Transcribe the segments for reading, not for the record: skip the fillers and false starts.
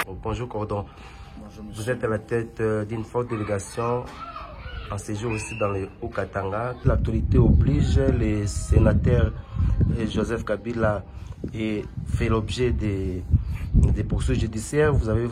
Bonjour Cordon. Bonjour, Vous êtes à la tête d'une forte délégation en séjour aussi dans le Haut-Katanga. L'actualité oblige, les sénateurs Joseph Kabila et fait l'objet des poursuites judiciaires. Vous avez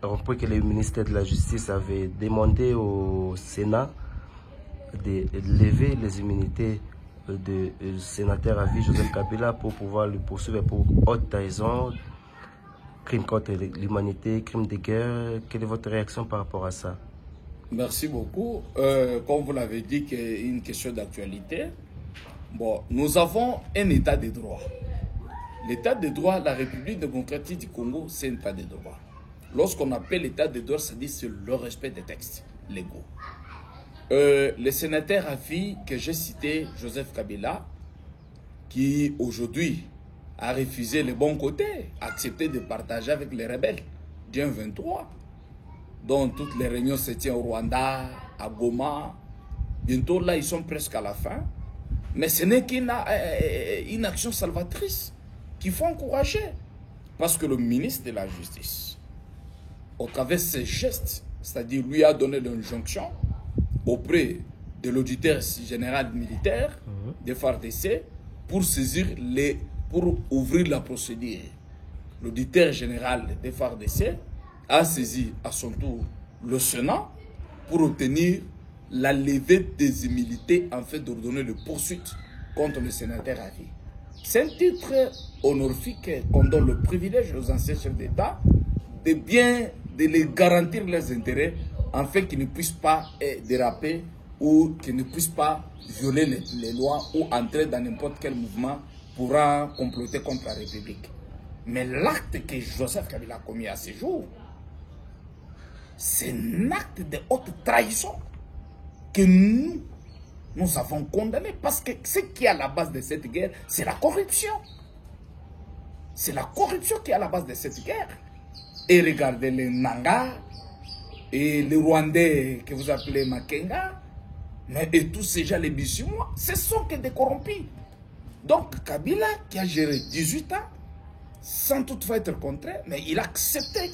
compris que le ministère de la Justice avait demandé au Sénat de lever les immunités de sénateur à vie Joseph Kabila pour pouvoir le poursuivre pour haute trahison, crime contre l'humanité, crime de guerre. Quelle est votre réaction par rapport à ça? Merci beaucoup. Comme vous l'avez dit, c'est une question d'actualité. Bon, nous avons un état de droit. L'état de droit, la République démocratique du Congo, c'est un état de droit. Lorsqu'on appelle l'état de droit, ça dit c'est le respect des textes légaux. Le sénateur à vie que j'ai cité, Joseph Kabila, qui aujourd'hui a refusé le bon côté, accepté de partager avec les rebelles du 23, dont toutes les réunions se tiennent au Rwanda, à Goma. Bientôt là, ils sont presque à la fin. Mais ce n'est qu'une action salvatrice qu'il faut encourager. Parce que le ministre de la Justice, au travers de ses gestes, c'est-à-dire lui a donné l'injonction auprès de l'auditeur général militaire de FARDC pour saisir pour ouvrir la procédure. L'auditeur général de FARDC a saisi à son tour le Sénat pour obtenir la levée des immunités en fait d'ordonner de poursuite contre le sénateur à vie. C'est un titre honorifique qu'on donne le privilège aux anciens chefs d'État de les garantir leurs intérêts en fait qu'ils ne puissent pas déraper ou qu'ils ne puissent pas violer les lois ou entrer dans n'importe quel mouvement pour comploter contre la République. Mais l'acte que Joseph Kabila a commis à ce jour, c'est un acte de haute trahison que nous avons condamné parce que ce qui est à la base de cette guerre, c'est la corruption. C'est la corruption qui est à la base de cette guerre. Et regardez les Nanga et les Rwandais que vous appelez Makenga, et tous ces gens, les Bissimois, ce sont que des corrompus. Donc Kabila, qui a géré 18 ans, sans toutefois être contraire, mais il a accepté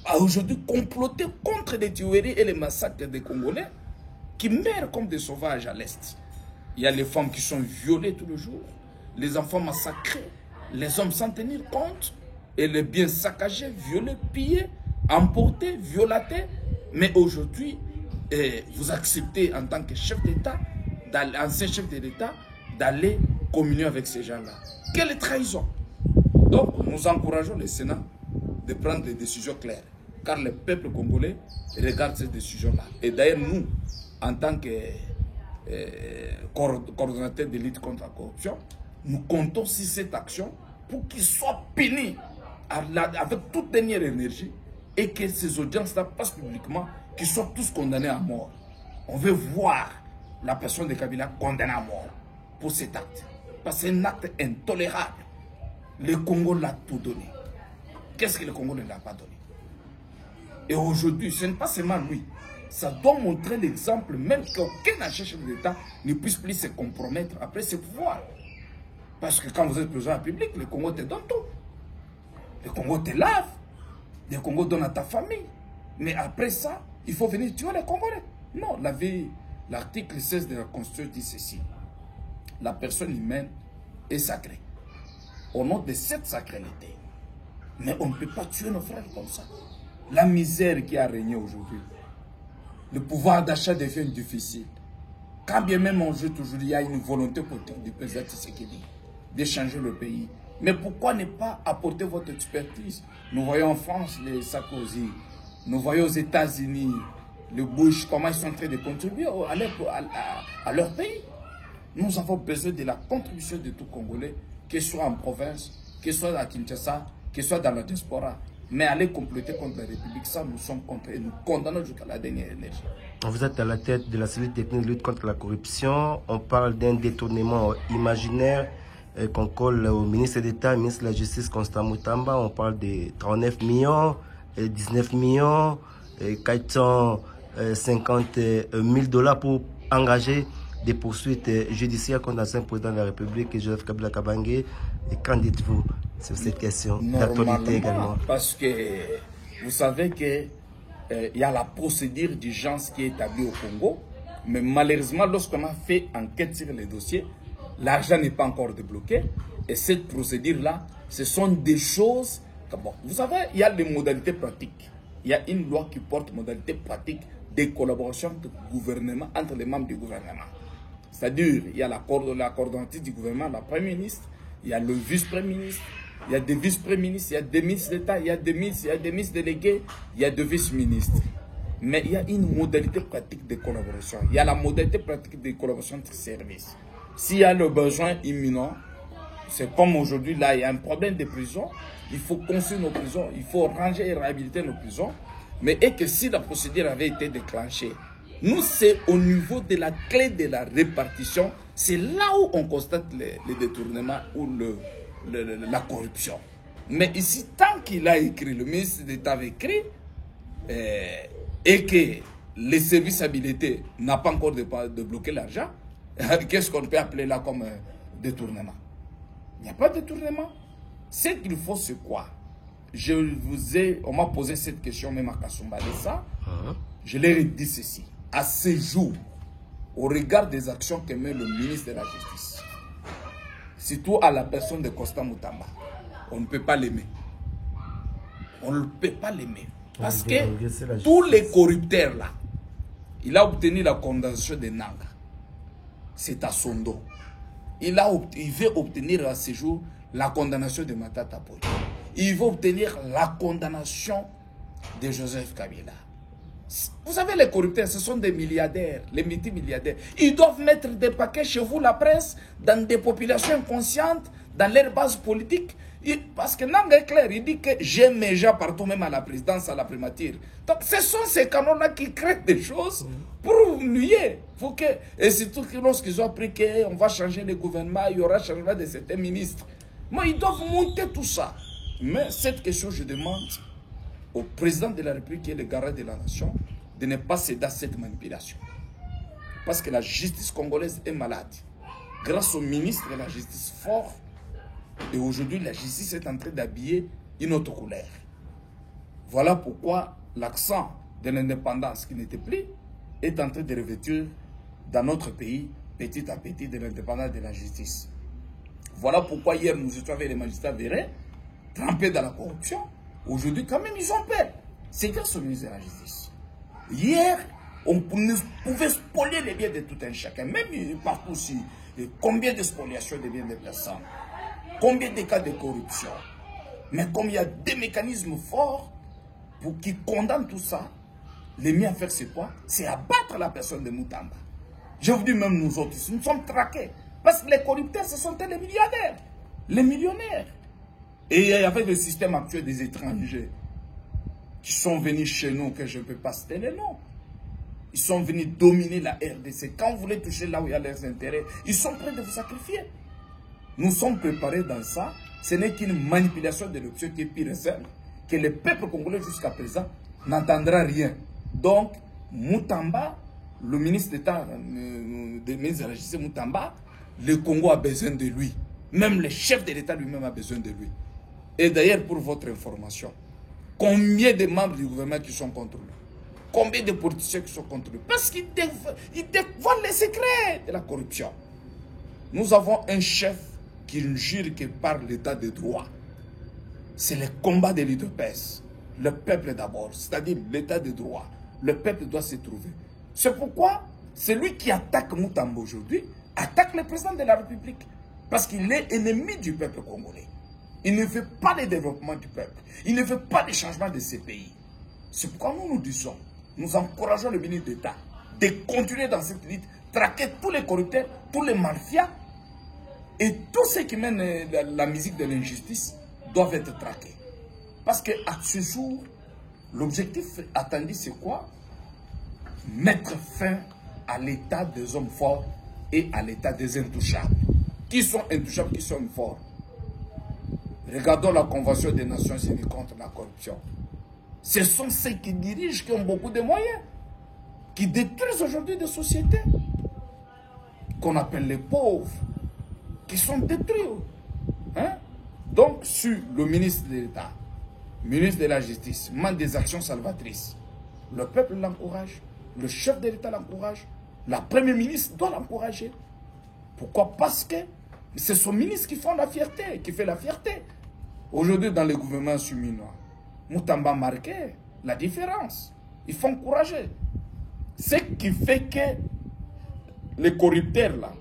à aujourd'hui comploter contre les tueries et les massacres des Congolais qui meurent comme des sauvages à l'Est. Il y a les femmes qui sont violées tous les jours, les enfants massacrés, les hommes sans tenir compte, et les biens saccagés, violés, pillés, emportés, violatés. Mais aujourd'hui, vous acceptez en tant que chef d'État, ancien chef de l'État, d'aller communier avec ces gens-là. Quelle trahison! Donc, nous encourageons le Sénat de prendre des décisions claires, car le peuple congolais regarde ces décisions-là. Et d'ailleurs, nous, en tant que coordonnateur de lutte contre la corruption, nous comptons sur cette action pour qu'il soit puni avec toute dernière énergie et que ces audiences-là passent publiquement, qu'ils soient tous condamnés à mort. On veut voir la personne de Kabila condamnée à mort pour cet acte. Parce que c'est un acte intolérable. Le Congo l'a tout donné. Qu'est-ce que le Congo ne l'a pas donné? Et aujourd'hui, ce n'est pas seulement lui. Ça doit montrer l'exemple même qu'aucun chef d'État ne puisse plus se compromettre après ses pouvoirs. Parce que quand vous êtes président de la République, le Congo te donne tout. Le Congo te lave. Le Congo donne à ta famille. Mais après ça, il faut venir tuer les Congolais. Non, l'article 16 de la Constitution dit ceci. La personne humaine est sacrée. Au nom de cette sacralité. Mais on ne peut pas tuer nos frères comme ça. La misère qui a régné aujourd'hui. Le pouvoir d'achat devient difficile. Quand bien même on jette aujourd'hui, il y a une volonté politique du président Tshisekedi de changer le pays. Mais pourquoi ne pas apporter votre expertise? Nous voyons en France les Sarkozy, nous voyons aux États-Unis, le Bush, comment ils sont en train de contribuer à leur pays. Nous avons besoin de la contribution de tout Congolais, que ce soit en province, que ce soit à Kinshasa, que ce soit dans la diaspora. Mais aller compléter contre la République, ça nous sommes contre et nous condamnons jusqu'à la dernière énergie. Vous êtes à la tête de la cellule technique de lutte contre la corruption. On parle d'un détournement imaginaire qu'on colle au ministre d'État, ministre de la Justice, Constant Moutamba. On parle de 39 millions, 19 millions, 450 000 dollars pour engager des poursuites judiciaires contre l'ancien président de la République, Joseph Kabila Kabange. Et qu'en dites-vous? sur cette question Normalement, d'actualité également. parce que vous savez que il y a la procédure d'urgence qui est établie au Congo, mais malheureusement, lorsqu'on a fait enquête sur les dossiers, l'argent n'est pas encore débloqué. Et cette procédure-là, ce sont des choses... Bon, vous savez, il y a les modalités pratiques. Il y a une loi qui porte modalités pratiques des collaborations de gouvernement entre les membres du gouvernement. C'est-à-dire, il y a la coordonnatrice du gouvernement, la Premier ministre, il y a le vice-premier ministre, il y a des vice-premiers ministres, il y a des ministres d'État, il y a des ministres délégués, il y a des vice-ministres. Mais il y a une modalité pratique de collaboration. Il y a la modalité pratique de collaboration entre services. S'il y a le besoin imminent, c'est comme aujourd'hui, là, il y a un problème de prison, il faut construire nos prisons, il faut ranger et réhabiliter nos prisons. Mais et que si la procédure avait été déclenchée, nous, c'est au niveau de la clé de la répartition, c'est là où on constate les détournements ou la corruption. Mais ici, tant qu'il a écrit, le ministre d'État avait écrit, et que les services habilités n'ont pas encore débloqué l'argent, qu'est-ce qu'on peut appeler là comme détournement? Il n'y a pas de détournement. Ce qu'il faut, c'est quoi? On m'a posé cette question même à Kasumba de ça. Je leur ai dit ceci. À ce jour, au regard des actions que met le ministre de la Justice, surtout à la personne de Constant Moutamba, on ne peut pas l'aimer. On ne peut pas l'aimer. Parce que tous les corrupteurs là, il a obtenu la condamnation de Nanga. C'est à son dos. Il veut obtenir à ce jour la condamnation de Matata Ponyo. Il veut obtenir la condamnation de Joseph Kabila. Vous savez, les corrupteurs, ce sont des milliardaires, les multimilliardaires. Ils doivent mettre des paquets chez vous, la presse, dans des populations inconscientes, dans leur base politique. Parce que Nanga est clair, il dit que j'aime mes gens partout, même à la présidence, à la primature. Donc ce sont ces canons-là qui créent des choses pour nuire. Et surtout que lorsqu'ils ont appris qu'on va changer le gouvernement, il y aura changement de certains ministres. Mais ils doivent monter tout ça. Mais cette question, je demande au président de la République, qui est le garant de la nation, de ne pas céder à cette manipulation. Parce que la justice congolaise est malade. Grâce au ministre de la Justice fort, et aujourd'hui, la justice est en train d'habiller une autre couleur. Voilà pourquoi l'accent de l'indépendance qui n'était plus est en train de revêtir dans notre pays, petit à petit, de l'indépendance de la justice. Voilà pourquoi hier, nous étions avec les magistrats verrés, trempés dans la corruption. Aujourd'hui, quand même, ils ont peur. C'est grâce au ministre de la Justice. Hier, on pouvait spolier les biens de tout un chacun, même partout aussi. Combien de spoliations de biens des personnes? Combien de cas de corruption? Mais comme il y a des mécanismes forts pour qui condamnent tout ça, les miens à faire c'est quoi? C'est abattre la personne de Moutamba. Je vous dis même nous autres, nous sommes traqués. Parce que les corrupteurs, ce sont les milliardaires, les millionnaires. Et avec le système actuel des étrangers qui sont venus chez nous, que je ne peux pas citer les noms, ils sont venus dominer la RDC. Quand vous voulez toucher là où il y a leurs intérêts, ils sont prêts de vous sacrifier. Nous sommes préparés dans ça. Ce n'est qu'une manipulation de l'option qui est pire et simple, que le peuple congolais jusqu'à présent n'entendra rien. Donc, Moutamba, le ministre d'État, le ministre de la Justice Moutamba, le Congo a besoin de lui. Même le chef de l'État lui-même a besoin de lui. Et d'ailleurs, pour votre information, combien de membres du gouvernement qui sont contre lui? Combien de politiciens qui sont contre lui? Parce qu'ils dévoilent les secrets de la corruption. Nous avons un chef qui jure que par l'état de droit, c'est le combat de l'UDPS. Le peuple d'abord, c'est-à-dire l'état de droit. Le peuple doit se trouver. C'est pourquoi celui qui attaque Moutamba aujourd'hui attaque le président de la République. Parce qu'il est ennemi du peuple congolais. Il ne veut pas le développement du peuple. Il ne veut pas le changement de ces pays. C'est pourquoi nous disons, nous encourageons le ministre d'État de continuer dans cette lutte, traquer tous les corrupteurs, tous les mafias, et tous ceux qui mènent la musique de l'injustice doivent être traqués. Parce qu'à ce jour, l'objectif attendu, c'est quoi? Mettre fin à l'état des hommes forts et à l'état des intouchables. Qui sont intouchables, qui sont forts? Regardons la Convention des Nations Unies contre la corruption. Ce sont ceux qui dirigent, qui ont beaucoup de moyens, qui détruisent aujourd'hui des sociétés, qu'on appelle les pauvres, qui sont détruits. Hein? Donc, sur le ministre de l'État, ministre de la Justice, mène des actions salvatrices, le peuple l'encourage, le chef de l'État l'encourage, la première ministre doit l'encourager. Pourquoi? Parce que c'est son ministre qui fait la fierté. Aujourd'hui, dans le gouvernement cheminois, Moutamba marqué la différence. Il faut encourager. Ce qui fait que les corrupteurs, là,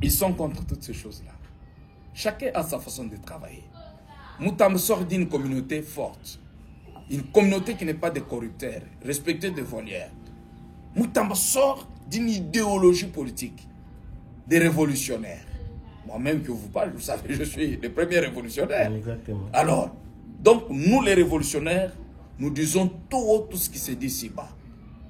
ils sont contre toutes ces choses-là. Chacun a sa façon de travailler. Moutamba sort d'une communauté forte. Une communauté qui n'est pas de corrupteurs, respectée des volières. Moutamba sort d'une idéologie politique, des révolutionnaires. Moi-même que vous parle, vous savez, je suis le premier révolutionnaire. Exactement. Alors, donc nous les révolutionnaires, nous disons tout ce qui se dit ici-bas.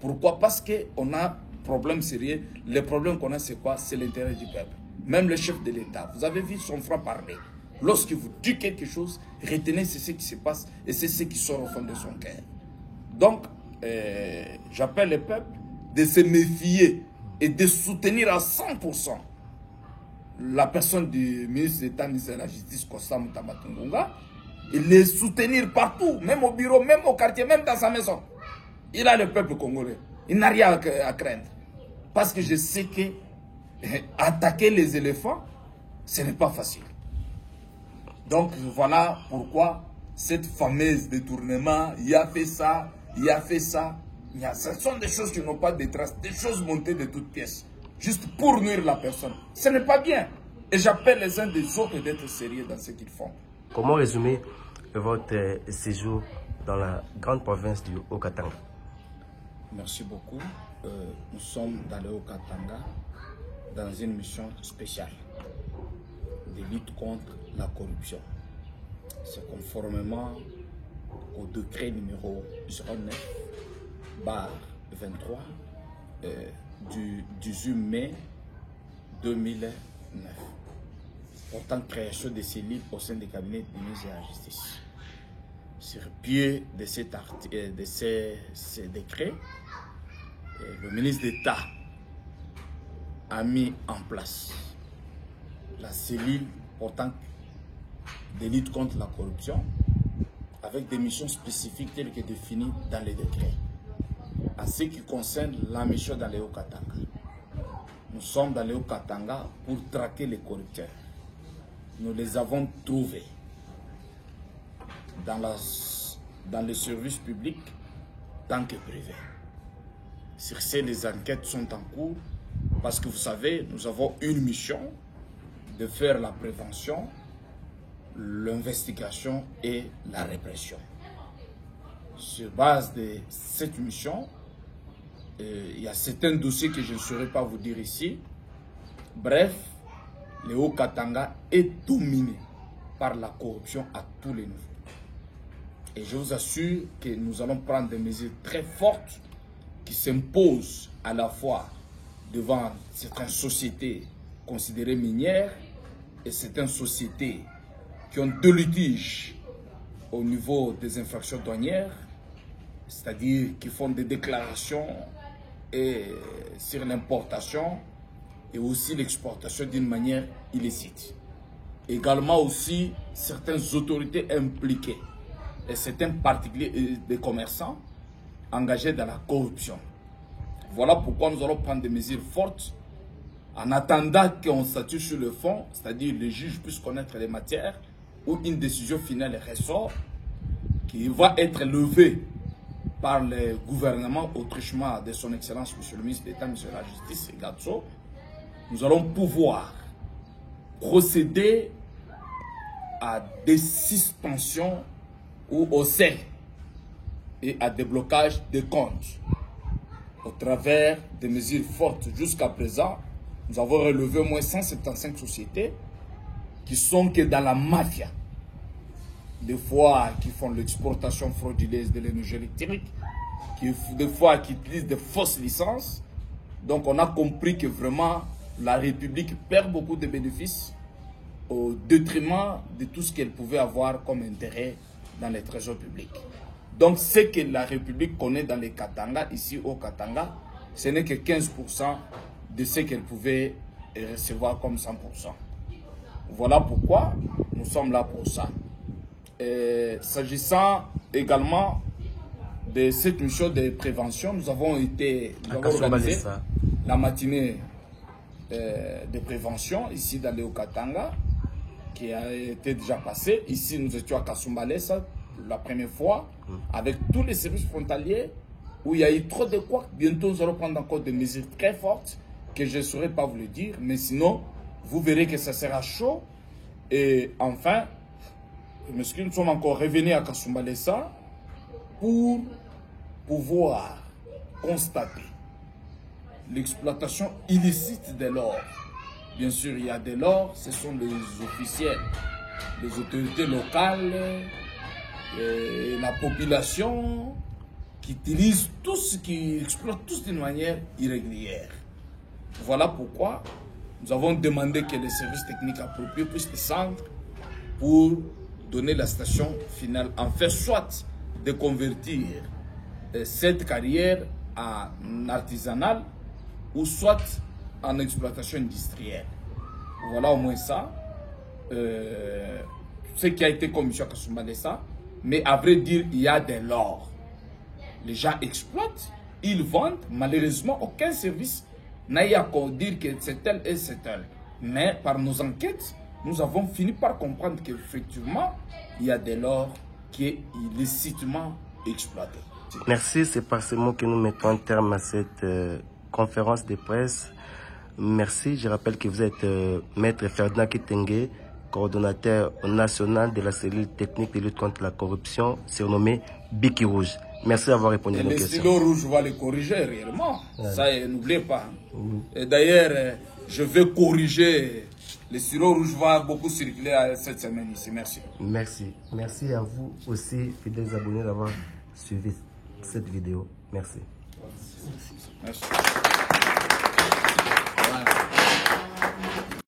Pourquoi? Parce qu'on a un problème sérieux. Le problème qu'on a, c'est quoi? C'est l'intérêt du peuple. Même le chef de l'État, vous avez vu son frère parler. Lorsqu'il vous dit quelque chose, retenez c'est ce qui se passe et c'est ce qui sort au fond de son cœur. Donc, j'appelle le peuple de se méfier et de soutenir à 100% la personne du ministre d'État, ministre de la Justice, Constant Moutamba Tungunga, et les soutenir partout, même au bureau, même au quartier, même dans sa maison. Il a le peuple congolais. Il n'a rien à craindre. Parce que je sais que attaquer les éléphants, ce n'est pas facile. Donc voilà pourquoi cette fameuse détournement, il a fait ça, il a fait ça. Ce sont des choses qui n'ont pas de traces, des choses montées de toutes pièces, juste pour nuire la personne. Ce n'est pas bien. Et j'appelle les uns des autres d'être sérieux dans ce qu'ils font. Comment résumer votre séjour dans la grande province du Haut-Katanga? Merci beaucoup. Nous sommes dans le Haut-Katanga dans une mission spéciale de lutte contre la corruption. C'est conformément au décret numéro 09/23 du 18 mai 2009 portant création de ces livres au sein des cabinets du ministre de la Justice. Sur pied de ces décrets, le ministre d'État a mis en place la cellule portant des luttes contre la corruption avec des missions spécifiques telles que définies dans les décrets. En ce qui concerne la mission dans le Haut-Katanga, nous sommes dans le Haut-Katanga pour traquer les corrupteurs. Nous les avons trouvés dans le service public tant que privé. Sur ces, les enquêtes sont en cours parce que vous savez, nous avons une mission de faire la prévention, l'investigation et la répression. Sur base de cette mission, il y a certains dossiers que je ne saurais pas vous dire ici. Bref, le Haut-Katanga est dominé par la corruption à tous les niveaux. Et je vous assure que nous allons prendre des mesures très fortes qui s'imposent à la fois devant certaines sociétés considérées minières et certaines sociétés qui ont deux litiges au niveau des infractions douanières, c'est-à-dire qui font des déclarations sur l'importation et aussi l'exportation d'une manière illicite. Également aussi certaines autorités impliquées et certains particuliers des commerçants engagés dans la corruption. Voilà pourquoi nous allons prendre des mesures fortes en attendant qu'on statue sur le fond, c'est-à-dire le juge puisse connaître les matières où une décision finale ressort qui va être levée par le gouvernement au truchement de son Excellence, Monsieur le ministre d'État, Monsieur de la Justice et Gatso. Nous allons pouvoir procéder à des suspensions ou au sel et à déblocage des comptes au travers des mesures fortes. Jusqu'à présent, nous avons relevé au moins 175 sociétés qui sont que dans la mafia. Des fois qui font l'exportation frauduleuse de l'énergie électrique, des fois qui utilisent de fausses licences. Donc on a compris que vraiment la République perd beaucoup de bénéfices au détriment de tout ce qu'elle pouvait avoir comme intérêt dans les trésors publics. Donc ce que la République connaît dans les Katanga, ici au Katanga, ce n'est que 15% de ce qu'elle pouvait recevoir comme 100%. Voilà pourquoi nous nous sommes là pour ça. S'agissant également de cette mission de prévention, nous avons organisé la matinée de prévention ici dans le Haut-Katanga qui a été déjà passée. Ici, nous étions à Kasumbalesa la première fois avec tous les services frontaliers où il y a eu trop de quoi. Bientôt, nous allons prendre encore des mesures très fortes que je ne saurais pas vous le dire, mais sinon, vous verrez que ça sera chaud. Et enfin, nous sommes encore revenus à Kasumbalesa pour pouvoir constater l'exploitation illicite de l'or. Bien sûr, il y a de l'or, ce sont les officiels, les autorités locales, et la population qui utilisent tout ce qui exploite tous d'une manière irrégulière. Voilà pourquoi nous avons demandé que les services techniques appropriés puissent descendre pour donner la station finale, en fait soit de convertir cette carrière en artisanale ou soit en exploitation industrielle. Voilà au moins ça. Ce qui a été commis à Kasumbalesa, mais à vrai dire, il y a de l'or. Les gens exploitent, ils vendent. Malheureusement, aucun service n'a eu à dire que c'est tel et c'est tel. Mais par nos enquêtes, nous avons fini par comprendre qu'effectivement, il y a de l'or qui est illicitement exploité. Merci, c'est par ces mots que nous mettons un terme à cette conférence de presse. Merci, je rappelle que vous êtes Maître Ferdinand Kitenge, coordonnateur national de la cellule technique de lutte contre la corruption, surnommée Biki Rouge. Merci d'avoir répondu à nos questions. Le stylo rouge va les corriger réellement, ça n'oubliez pas. Et d'ailleurs, je vais corriger, le stylo rouge va beaucoup circuler cette semaine ici, merci. Merci, merci à vous aussi, fidèles abonnés, d'avoir suivi cette vidéo. Merci. Merci.